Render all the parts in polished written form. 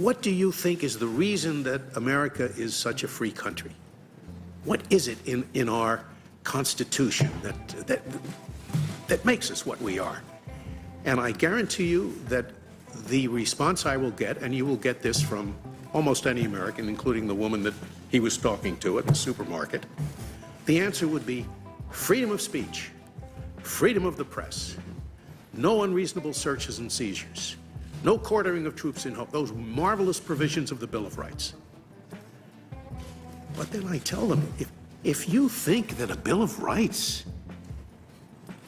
What do you think is the reason that America is such a free country? What is it in our Constitution that makes us what we are? And I guarantee you that the response I will get, and you will get this from almost any American, including the woman that he was talking to at the supermarket, the answer would be freedom of speech, freedom of the press, no unreasonable searches and seizures, no quartering of troops in hope, those marvelous provisions of the Bill of Rights. But then I tell them, if you think that a Bill of Rights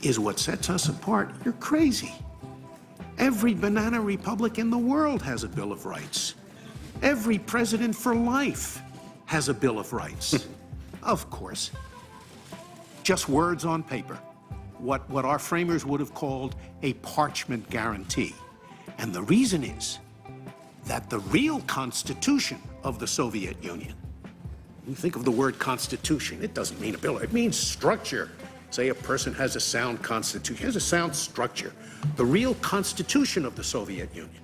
is what sets us apart, you're crazy. Every banana republic in the world has a Bill of Rights. Every president for life has a Bill of Rights. Of course. Just words on paper. What our framers would have called a parchment guarantee. And the reason is that the real constitution of the Soviet Union, you think of the word constitution, it doesn't mean a bill, it means structure. Say a person has a sound constitution, has a sound structure. The real constitution of the Soviet Union,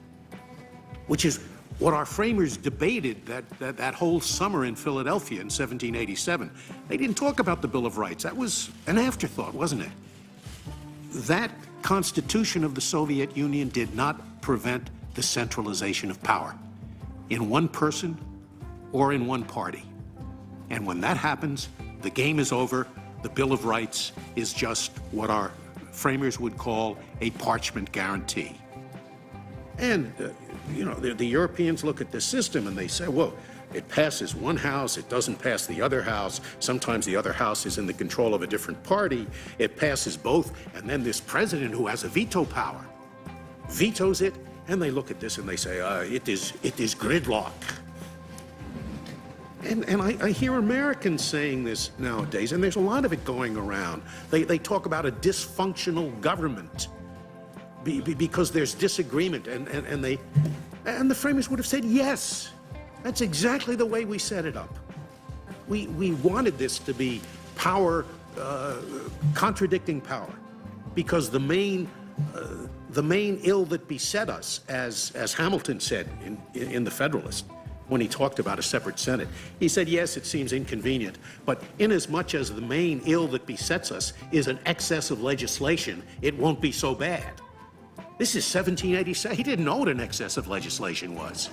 which is what our framers debated that whole summer in Philadelphia in 1787. They didn't talk about the Bill of Rights. That was an afterthought, wasn't it? That constitution of the Soviet Union did not prevent the centralization of power in one person or in one party. And when that happens, the game is over. The Bill of Rights is just what our framers would call a parchment guarantee. And, you know, the Europeans look at this system and they say, well, it passes one house, it doesn't pass the other house. Sometimes the other house is in the control of a different party. It passes both, and then this president who has a veto power vetoes it, and they look at this and they say, it is gridlock. And I hear Americans saying this nowadays, and there's a lot of it going around. They talk about a dysfunctional government because there's disagreement, and the framers would have said, yes, that's exactly the way we set it up. We wanted this to be power contradicting power, because the main ill that beset us, as Hamilton said in the Federalist, when he talked about a separate Senate. He said, yes, it seems inconvenient, but inasmuch as the main ill that besets us is an excess of legislation, it won't be so bad. This is 1787. He didn't know what an excess of legislation was.